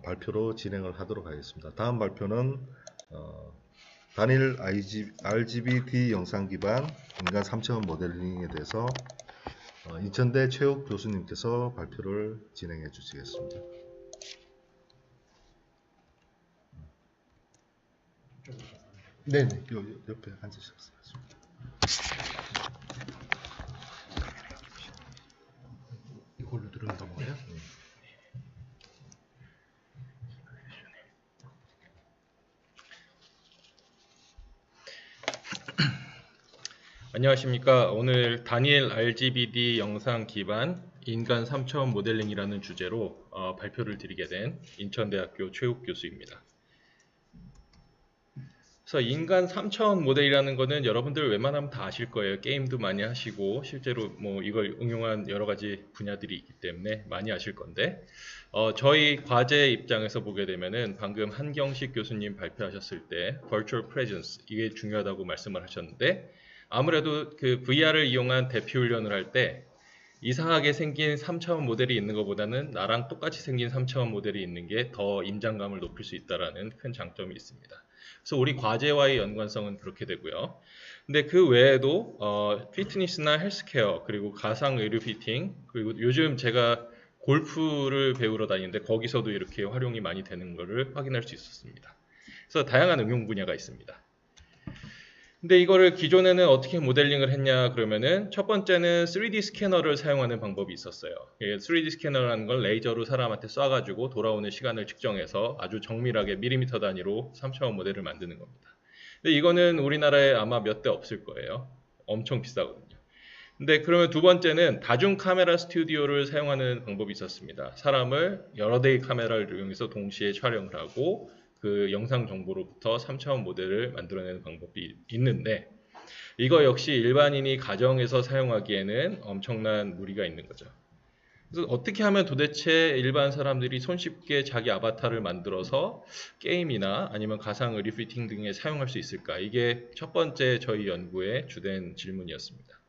발표로 진행을 하도록 하겠습니다. 다음 발표는 단일 RGBD 영상 기반 인간 3차원 모델링에 대해서 인천대 최욱 교수님께서 발표를 진행해 주시겠습니다. 네네, 옆에 앉으셨습니다. 이걸로 누르면 넘어가요? 안녕하십니까. 오늘 단일 RGBD 영상 기반 인간 3차원 모델링이라는 주제로 발표를 드리게 된 인천대학교 최욱 교수입니다. 그래서 인간 3차원 모델이라는 거는 여러분들 웬만하면 다 아실 거예요. 게임도 많이 하시고 실제로 뭐 이걸 응용한 여러 가지 분야들이 있기 때문에 많이 아실 건데 저희 과제 입장에서 보게 되면은 방금 한경식 교수님 발표하셨을 때 Virtual Presence 이게 중요하다고 말씀을 하셨는데 아무래도 그 VR을 이용한 대피 훈련을 할 때 이상하게 생긴 3차원 모델이 있는 것보다는 나랑 똑같이 생긴 3차원 모델이 있는 게 더 임장감을 높일 수 있다는 큰 장점이 있습니다. 그래서 우리 과제와의 연관성은 그렇게 되고요. 근데 그 외에도 피트니스나 헬스케어 그리고 가상 의류 피팅 그리고 요즘 제가 골프를 배우러 다니는데 거기서도 이렇게 활용이 많이 되는 것을 확인할 수 있었습니다. 그래서 다양한 응용 분야가 있습니다. 근데 이거를 기존에는 어떻게 모델링을 했냐 그러면은 첫 번째는 3D 스캐너를 사용하는 방법이 있었어요. 3D 스캐너라는 건 레이저로 사람한테 쏴가지고 돌아오는 시간을 측정해서 아주 정밀하게 밀리미터 단위로 3차원 모델을 만드는 겁니다. 근데 이거는 우리나라에 아마 몇 대 없을 거예요. 엄청 비싸거든요. 근데 그러면 두 번째는 다중 카메라 스튜디오를 사용하는 방법이 있었습니다. 사람을 여러 대의 카메라를 이용해서 동시에 촬영을 하고 그 영상 정보로부터 3차원 모델을 만들어내는 방법이 있는데 이거 역시 일반인이 가정에서 사용하기에는 엄청난 무리가 있는 거죠. 그래서 어떻게 하면 도대체 일반 사람들이 손쉽게 자기 아바타를 만들어서 게임이나 아니면 가상 의류 피팅 등에 사용할 수 있을까? 이게 첫 번째 저희 연구의 주된 질문이었습니다.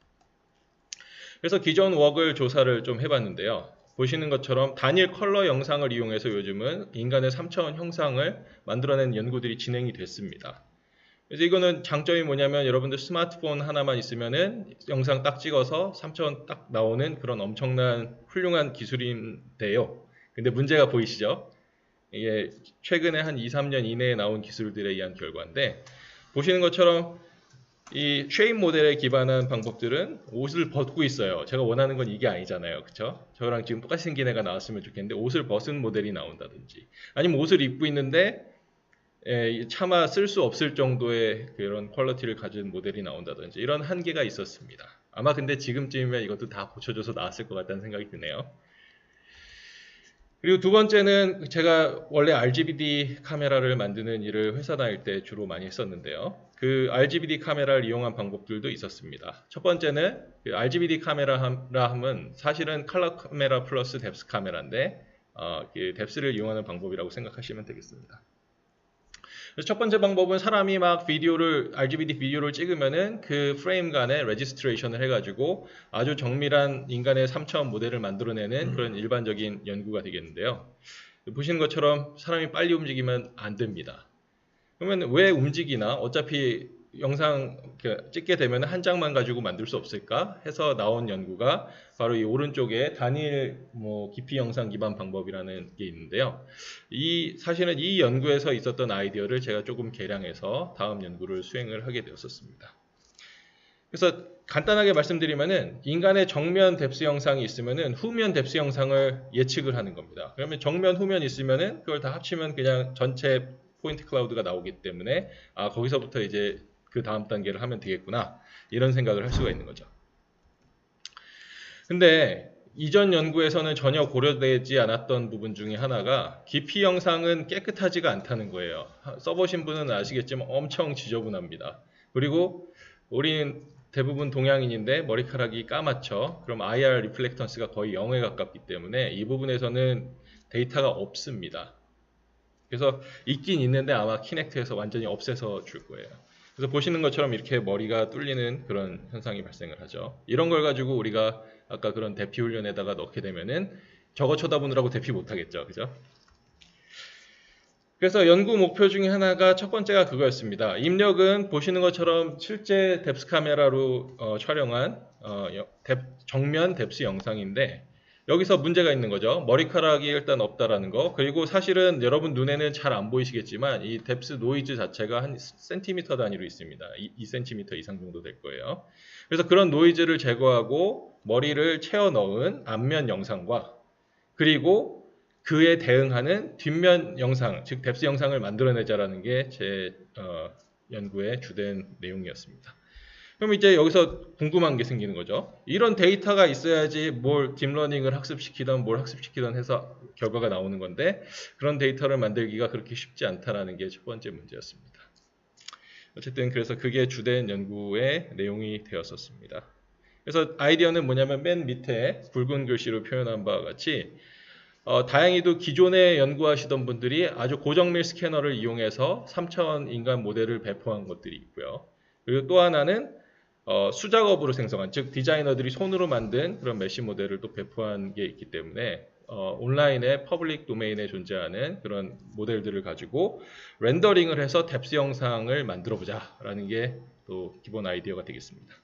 그래서 기존 웍을 조사를 좀 해봤는데요. 보시는 것처럼 단일 컬러 영상을 이용해서 요즘은 인간의 3차원 형상을 만들어내는 연구들이 진행이 됐습니다. 그래서 이거는 장점이 뭐냐면 여러분들 스마트폰 하나만 있으면은 영상 딱 찍어서 3차원 딱 나오는 그런 엄청난 훌륭한 기술인데요. 근데 문제가 보이시죠? 이게 최근에 한 2, 3년 이내에 나온 기술들에 의한 결과인데 보시는 것처럼 이 쉐입 모델에 기반한 방법들은 옷을 벗고 있어요. 제가 원하는 건 이게 아니잖아요. 그쵸? 저랑 지금 똑같이 생긴 애가 나왔으면 좋겠는데 옷을 벗은 모델이 나온다든지 아니면 옷을 입고 있는데 차마 쓸 수 없을 정도의 그런 퀄리티를 가진 모델이 나온다든지 이런 한계가 있었습니다. 아마 근데 지금쯤이면 이것도 다 고쳐져서 나왔을 것 같다는 생각이 드네요. 그리고 두 번째는 제가 원래 RGBD 카메라를 만드는 일을 회사 다닐 때 주로 많이 했었는데요. 그 RGBD 카메라를 이용한 방법들도 있었습니다. 첫 번째는 그 RGBD 카메라 함은 사실은 컬러 카메라 플러스 뎁스 카메라인데 그 뎁스를 이용하는 방법이라고 생각하시면 되겠습니다. 그래서 첫 번째 방법은 사람이 막 RGBD 비디오를 찍으면은 그 프레임 간에 레지스트레이션을 해가지고 아주 정밀한 인간의 3차원 모델을 만들어내는 그런 일반적인 연구가 되겠는데요. 보시는 것처럼 사람이 빨리 움직이면 안 됩니다. 그러면 왜 움직이나? 어차피 영상 찍게 되면 한 장만 가지고 만들 수 없을까 해서 나온 연구가 바로 이 오른쪽에 단일 깊이 영상 기반 방법이라는 게 있는데요. 사실은 이 연구에서 있었던 아이디어를 제가 조금 개량해서 다음 연구를 수행을 하게 되었었습니다. 그래서 간단하게 말씀드리면은 인간의 정면 뎁스 영상이 있으면은 후면 뎁스 영상을 예측을 하는 겁니다. 그러면 정면 후면 있으면은 그걸 다 합치면 그냥 전체 포인트 클라우드가 나오기 때문에 거기서부터 이제 그 다음 단계를 하면 되겠구나 이런 생각을 할 수가 있는 거죠. 근데 이전 연구에서는 전혀 고려되지 않았던 부분 중에 하나가 깊이 영상은 깨끗하지가 않다는 거예요. 써보신 분은 아시겠지만 엄청 지저분합니다. 그리고 우리는 대부분 동양인인데 머리카락이 까맣죠. 그럼 IR 리플렉턴스가 거의 0에 가깝기 때문에 이 부분에서는 데이터가 없습니다. 그래서 있긴 있는데 아마 키넥트에서 완전히 없애서 줄 거예요. 그래서 보시는 것처럼 이렇게 머리가 뚫리는 그런 현상이 발생을 하죠. 이런 걸 가지고 우리가 아까 그런 대피 훈련에다가 넣게 되면은 저거 쳐다보느라고 대피 못 하겠죠. 그죠? 그래서 연구 목표 중에 하나가 첫 번째가 그거였습니다. 입력은 보시는 것처럼 실제 뎁스 카메라로 촬영한 정면 뎁스 영상인데 여기서 문제가 있는 거죠. 머리카락이 일단 없다라는 거. 그리고 사실은 여러분 눈에는 잘 안 보이시겠지만 이 뎁스 노이즈 자체가 한 센티미터 단위로 있습니다. 2cm 이상 정도 될 거예요. 그래서 그런 노이즈를 제거하고 머리를 채워 넣은 앞면 영상과 그리고 그에 대응하는 뒷면 영상, 즉 뎁스 영상을 만들어내자라는 게 제 연구의 주된 내용이었습니다. 그럼 이제 여기서 궁금한 게 생기는 거죠. 이런 데이터가 있어야지 뭘 딥러닝을 학습시키던 뭘 학습시키던 해서 결과가 나오는 건데 그런 데이터를 만들기가 그렇게 쉽지 않다라는 게 첫 번째 문제였습니다. 어쨌든 그래서 그게 주된 연구의 내용이 되었었습니다. 그래서 아이디어는 뭐냐면 맨 밑에 굵은 글씨로 표현한 바와 같이 다행히도 기존에 연구하시던 분들이 아주 고정밀 스캐너를 이용해서 3차원 인간 모델을 배포한 것들이 있고요. 그리고 또 하나는 수작업으로 생성한, 즉 디자이너들이 손으로 만든 그런 메쉬 모델을 또 배포한 게 있기 때문에 온라인의 퍼블릭 도메인에 존재하는 그런 모델들을 가지고 렌더링을 해서 뎁스 영상을 만들어 보자라는 게 또 기본 아이디어가 되겠습니다.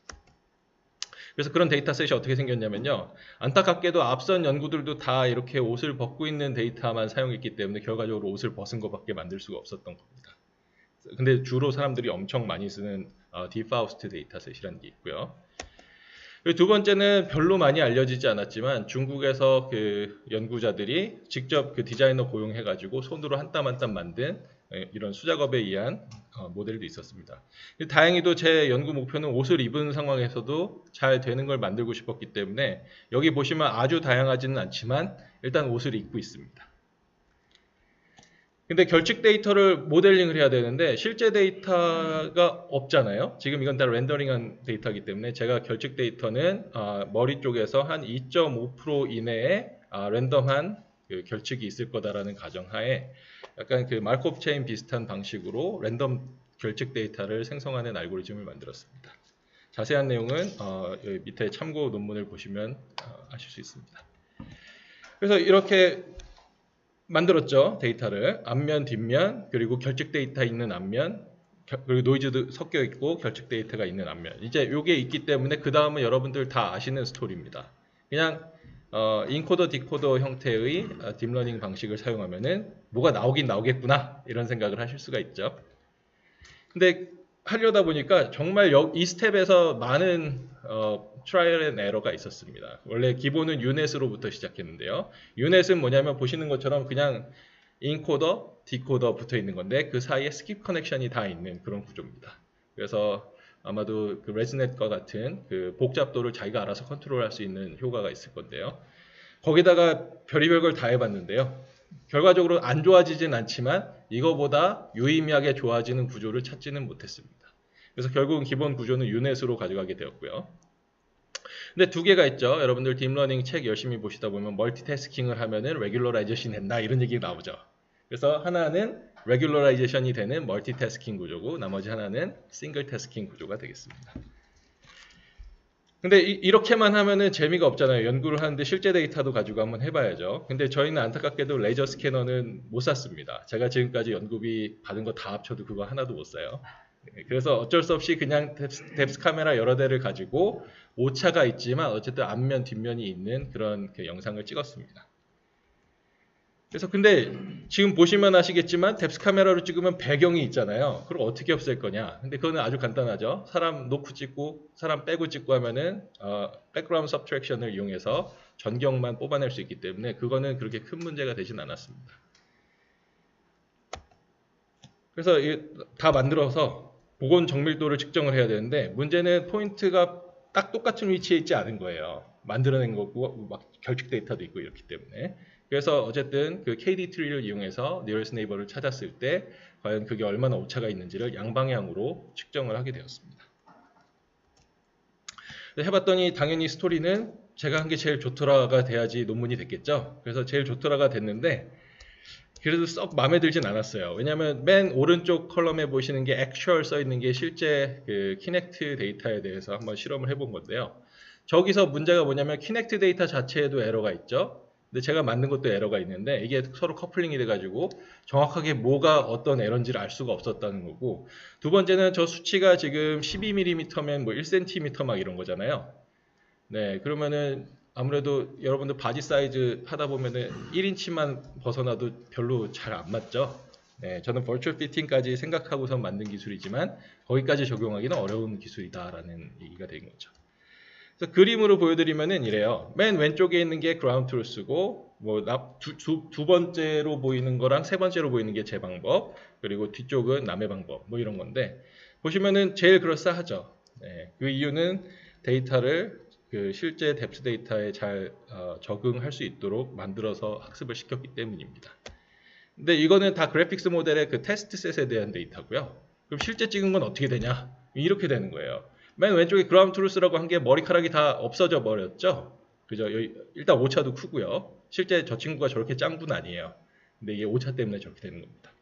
그래서 그런 데이터셋이 어떻게 생겼냐면요. 안타깝게도 앞선 연구들도 다 이렇게 옷을 벗고 있는 데이터만 사용했기 때문에 결과적으로 옷을 벗은 것밖에 만들 수가 없었던 겁니다. 근데 주로 사람들이 엄청 많이 쓰는 디파우스트 데이터셋이라는 게 있고요. 그리고 두 번째는 별로 많이 알려지지 않았지만 중국에서 그 연구자들이 직접 그 디자이너 고용해가지고 손으로 한 땀 한 땀 만든 이런 수작업에 의한 모델도 있었습니다. 다행히도 제 연구 목표는 옷을 입은 상황에서도 잘 되는 걸 만들고 싶었기 때문에 여기 보시면 아주 다양하지는 않지만 일단 옷을 입고 있습니다. 근데 결측 데이터를 모델링을 해야 되는데 실제 데이터가 없잖아요. 지금 이건 다 렌더링한 데이터이기 때문에 제가 결측 데이터는 머리 쪽에서 한 2.5% 이내에 랜덤한 그 결측이 있을 거다라는 가정하에 약간 그 마르코프 체인 비슷한 방식으로 랜덤 결측 데이터를 생성하는 알고리즘을 만들었습니다. 자세한 내용은 여기 밑에 참고 논문을 보시면 아실 수 있습니다. 그래서 이렇게 만들었죠. 데이터를 앞면, 뒷면, 그리고 결측 데이터 있는 앞면, 그리고 노이즈도 섞여 있고 결측 데이터가 있는 앞면. 이제 이게 있기 때문에 그 다음은 여러분들 다 아시는 스토리입니다. 그냥 인코더 디코더 형태의 딥러닝 방식을 사용하면은 뭐가 나오긴 나오겠구나 이런 생각을 하실 수가 있죠. 근데 하려다 보니까 정말 이 스텝에서 많은 트라이얼 앤 에러가 있었습니다. 원래 기본은 유넷으로부터 시작했는데요. 유넷은 뭐냐면 보시는 것처럼 그냥 인코더, 디코더 붙어 있는 건데 그 사이에 스킵 커넥션이 다 있는 그런 구조입니다. 그래서 아마도 그 레즈넷과 같은 그 복잡도를 자기가 알아서 컨트롤할 수 있는 효과가 있을 건데요. 거기다가 별의별 걸 다 해봤는데요. 결과적으로 안 좋아지진 않지만 이거보다 유의미하게 좋아지는 구조를 찾지는 못했습니다. 그래서 결국은 기본 구조는 유넷으로 가져가게 되었고요. 근데 두 개가 있죠. 여러분들 딥러닝 책 열심히 보시다 보면 멀티태스킹을 하면은 레귤러라이제이션 된다 이런 얘기가 나오죠. 그래서 하나는 레귤러라이제이션이 되는 멀티태스킹 구조고 나머지 하나는 싱글 태스킹 구조가 되겠습니다. 근데 이렇게만 하면은 재미가 없잖아요. 연구를 하는데 실제 데이터도 가지고 한번 해봐야죠. 근데 저희는 안타깝게도 레이저 스캐너는 못 샀습니다. 제가 지금까지 연구비 받은 거 다 합쳐도 그거 하나도 못 사요. 그래서 어쩔 수 없이 그냥 뎁스 카메라 여러 대를 가지고 오차가 있지만 어쨌든 앞면 뒷면이 있는 그런 그 영상을 찍었습니다. 그래서 근데 지금 보시면 아시겠지만 뎁스 카메라로 찍으면 배경이 있잖아요. 그걸 어떻게 없앨 거냐? 근데 그거는 아주 간단하죠. 사람 놓고 찍고 사람 빼고 찍고 하면은 백그라운드 서브트랙션을 이용해서 전경만 뽑아낼 수 있기 때문에 그거는 그렇게 큰 문제가 되진 않았습니다. 그래서 다 만들어서 복원 정밀도를 측정을 해야 되는데 문제는 포인트가 딱 똑같은 위치에 있지 않은 거예요. 만들어낸 거고 막 결측 데이터도 있고 이렇기 때문에. 그래서 어쨌든 그 KD 트리를 이용해서 니어러스트 네이버를 찾았을 때 과연 그게 얼마나 오차가 있는지를 양방향으로 측정을 하게 되었습니다. 해봤더니 당연히 스토리는 제가 한 게 제일 좋더라가 돼야지 논문이 됐겠죠. 그래서 제일 좋더라가 됐는데 그래도 썩 마음에 들진 않았어요. 왜냐하면 맨 오른쪽 컬럼에 보시는 게 액츄얼 써 있는 게 실제 그 키넥트 데이터에 대해서 한번 실험을 해본 건데요. 저기서 문제가 뭐냐면 키넥트 데이터 자체에도 에러가 있죠. 근데 제가 만든 것도 에러가 있는데 이게 서로 커플링이 돼가지고 정확하게 뭐가 어떤 에러인지를 알 수가 없었다는 거고, 두 번째는 저 수치가 지금 12mm면 뭐 1cm 막 이런 거잖아요. 네, 그러면은 아무래도 여러분들 바지 사이즈 하다 보면은 1인치만 벗어나도 별로 잘 안 맞죠. 네, 저는 버추얼 피팅까지 생각하고서 만든 기술이지만 거기까지 적용하기는 어려운 기술이다라는 얘기가 된 거죠. 그래서 그림으로 보여드리면은 이래요. 맨 왼쪽에 있는 게 그라운드 트루스고, 뭐 두 번째로 보이는 거랑 세 번째로 보이는 게 제 방법, 그리고 뒤쪽은 남의 방법, 뭐 이런 건데, 보시면은 제일 그럴싸하죠. 네, 그 이유는 데이터를 그 실제 뎁스 데이터에 잘 적응할 수 있도록 만들어서 학습을 시켰기 때문입니다. 근데 이거는 다 그래픽스 모델의 그 테스트 셋에 대한 데이터고요. 그럼 실제 찍은 건 어떻게 되냐? 이렇게 되는 거예요. 맨 왼쪽에 그라운드 트루스라고 한 게 머리카락이 다 없어져 버렸죠. 그죠? 일단 오차도 크고요. 실제 저 친구가 저렇게 짠 분 아니에요. 근데 이게 오차 때문에 저렇게 되는 겁니다.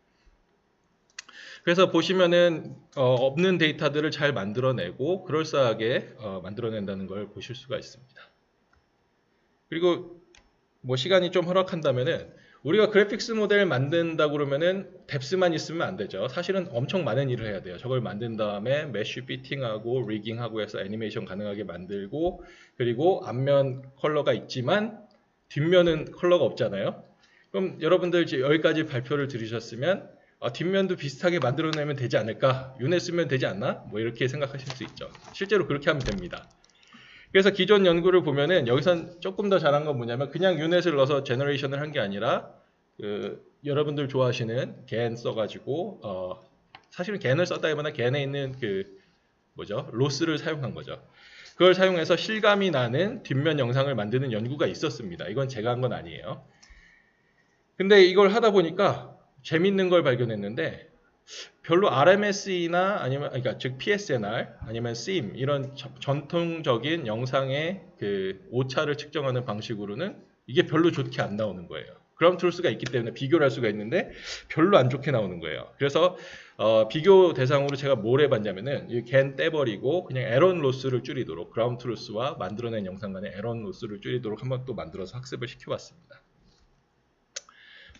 그래서 보시면은 없는 데이터들을 잘 만들어내고 그럴싸하게 만들어낸다는 걸 보실 수가 있습니다. 그리고 뭐 시간이 좀 허락한다면은 우리가 그래픽스 모델 만든다고 그러면은 뎁스만 있으면 안 되죠. 사실은 엄청 많은 일을 해야 돼요. 저걸 만든 다음에 메쉬 피팅하고 리깅하고 해서 애니메이션 가능하게 만들고, 그리고 앞면 컬러가 있지만 뒷면은 컬러가 없잖아요. 그럼 여러분들 이제 여기까지 발표를 들으셨으면 뒷면도 비슷하게 만들어내면 되지 않을까? 윤회 쓰면 되지 않나? 뭐 이렇게 생각하실 수 있죠. 실제로 그렇게 하면 됩니다. 그래서 기존 연구를 보면은 여기선 조금 더 잘한 건 뭐냐면 그냥 유넷을 넣어서 제너레이션을 한 게 아니라 여러분들 좋아하시는 겐 써가지고 사실은 겐을 썼다기보다 겐에 있는 로스를 사용한 거죠. 그걸 사용해서 실감이 나는 뒷면 영상을 만드는 연구가 있었습니다. 이건 제가 한 건 아니에요. 근데 이걸 하다 보니까 재밌는 걸 발견했는데 별로 RMSE나 아니면 그러니까 즉 PSNR 아니면 SIM 이런 전통적인 영상의 그 오차를 측정하는 방식으로는 이게 별로 좋게 안 나오는 거예요. 그라운드 트루스가 있기 때문에 비교를 할 수가 있는데 별로 안 좋게 나오는 거예요. 그래서 비교 대상으로 제가 뭘 해봤냐면은 이 겐 떼버리고 그냥 에런 로스를 줄이도록 그라운드 트루스와 만들어낸 영상 간의 에런 로스를 줄이도록 한번 또 만들어서 학습을 시켜봤습니다.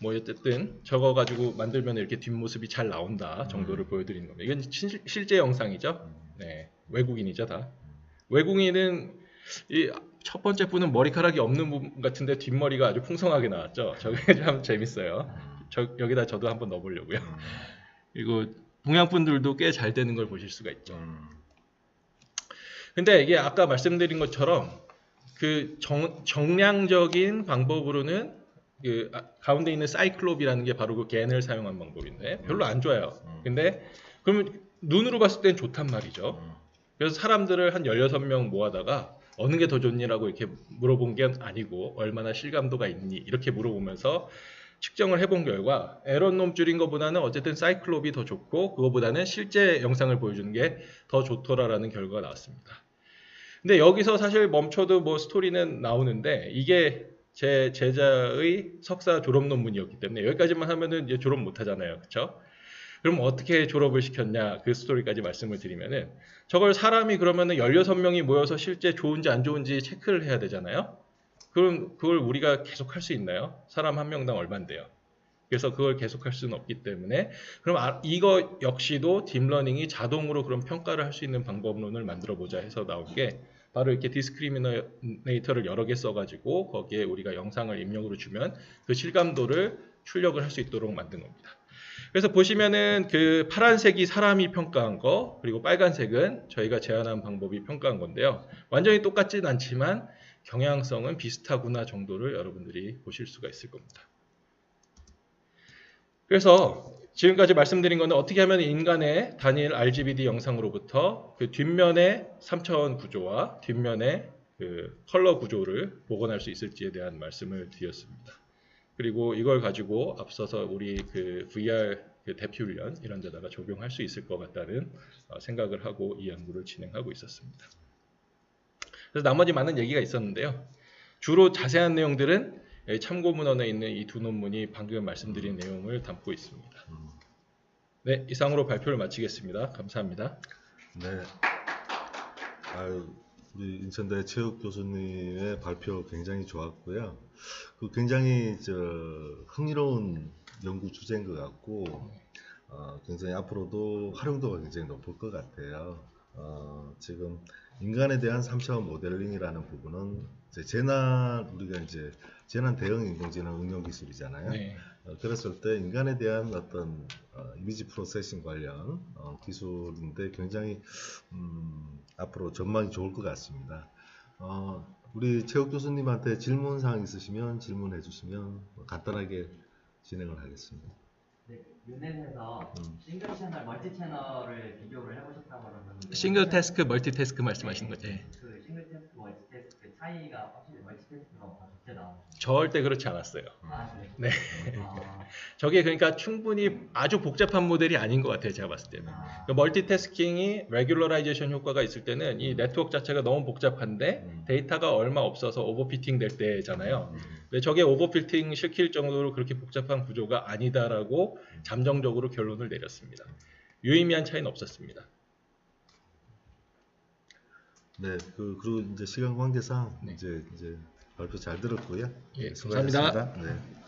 뭐 어쨌든 저거 가지고 만들면 이렇게 뒷모습이 잘 나온다 정도를 보여드리는 겁니다. 이건 실제 영상이죠. 네, 외국인이죠 다. 외국인은 이 첫 번째 분은 머리카락이 없는 부분 같은데 뒷머리가 아주 풍성하게 나왔죠. 저게 참 재밌어요. 여기다 저도 한번 넣어보려고요. 그리고 동양 분들도 꽤 잘 되는 걸 보실 수가 있죠. 근데 이게 아까 말씀드린 것처럼 그 정량적인 방법으로는 그 가운데 있는 사이클롭이라는 게 바로 그 겐을 사용한 방법인데 별로 안 좋아요. 근데 그러면 눈으로 봤을 땐 좋단 말이죠. 그래서 사람들을 한 16명 모아다가 어느 게 더 좋니라고 이렇게 물어본 게 아니고 얼마나 실감도가 있니 이렇게 물어보면서 측정을 해본 결과 에런놈 줄인 것보다는 어쨌든 사이클롭이 더 좋고 그거보다는 실제 영상을 보여주는 게 더 좋더라라는 결과가 나왔습니다. 근데 여기서 사실 멈춰도 뭐 스토리는 나오는데 이게 제 제자의 석사 졸업 논문이었기 때문에 여기까지만 하면은 이제 졸업 못 하잖아요. 그렇죠? 그럼 어떻게 졸업을 시켰냐 그 스토리까지 말씀을 드리면은 저걸 사람이 그러면은 16명이 모여서 실제 좋은지 안 좋은지 체크를 해야 되잖아요. 그럼 그걸 우리가 계속 할 수 있나요? 사람 한 명당 얼마인데요. 그래서 그걸 계속 할 수는 없기 때문에 그럼 이거 역시도 딥러닝이 자동으로 그런 평가를 할 수 있는 방법론을 만들어 보자 해서 나온 게 바로 이렇게 디스크리미네이터를 여러 개 써가지고 거기에 우리가 영상을 입력으로 주면 그 실감도를 출력을 할 수 있도록 만든 겁니다. 그래서 보시면은 그 파란색이 사람이 평가한 거, 그리고 빨간색은 저희가 제안한 방법이 평가한 건데요. 완전히 똑같진 않지만 경향성은 비슷하구나 정도를 여러분들이 보실 수가 있을 겁니다. 그래서 지금까지 말씀드린 거는 어떻게 하면 인간의 단일 RGBD 영상으로부터 그 뒷면의 3차원 구조와 뒷면의 그 컬러 구조를 복원할 수 있을지에 대한 말씀을 드렸습니다. 그리고 이걸 가지고 앞서서 우리 그 VR 그 대피 훈련 이런 데다가 적용할 수 있을 것 같다는 생각을 하고 이 연구를 진행하고 있었습니다. 그래서 나머지 많은 얘기가 있었는데요. 주로 자세한 내용들은 참고 문헌에 있는 이 두 논문이 방금 말씀드린 내용을 담고 있습니다. 네, 이상으로 발표를 마치겠습니다. 감사합니다. 네. 아유, 우리 인천대 체육 교수님의 발표 굉장히 좋았고요. 그 굉장히 흥미로운 연구 주제인 것 같고 굉장히 앞으로도 활용도가 굉장히 높을 것 같아요. 지금 인간에 대한 3차원 모델링이라는 부분은 우리가 이제 재난 대응 인공지능 응용 기술이잖아요. 네. 그랬을 때 인간에 대한 어떤 이미지 프로세싱 관련 기술인데 굉장히 앞으로 전망이 좋을 것 같습니다. 우리 체육 교수님한테 질문사항 있으시면 질문해 주시면 간단하게 진행을 하겠습니다. 네, 윤넷에서 싱글 채널, 멀티 채널을 비교를 해보셨다고 그러는데 싱글 태스크, 멀티 태스크 말씀하시는 거죠? 예. 그 싱글 태스크, 멀티 태스크 차이가 확실히 멀티 태스크가 더 적게 나오죠. 절대 그렇지 않았어요. 아, 네. 네. 아, 저게 그러니까 충분히 아주 복잡한 모델이 아닌 것 같아요. 제가 봤을 때는. 그 멀티태스킹이 레귤러라이제이션 효과가 있을 때는 이 네트워크 자체가 너무 복잡한데 데이터가 얼마 없어서 오버피팅 될 때잖아요. 근데 저게 오버피팅 시킬 정도로 그렇게 복잡한 구조가 아니다라고 잠정적으로 결론을 내렸습니다. 유의미한 차이는 없었습니다. 네, 그리고 이제 시간 관계상 네. 이제 발표 잘 들었고요. 예, 수고하셨습니다. 감사합니다. 네.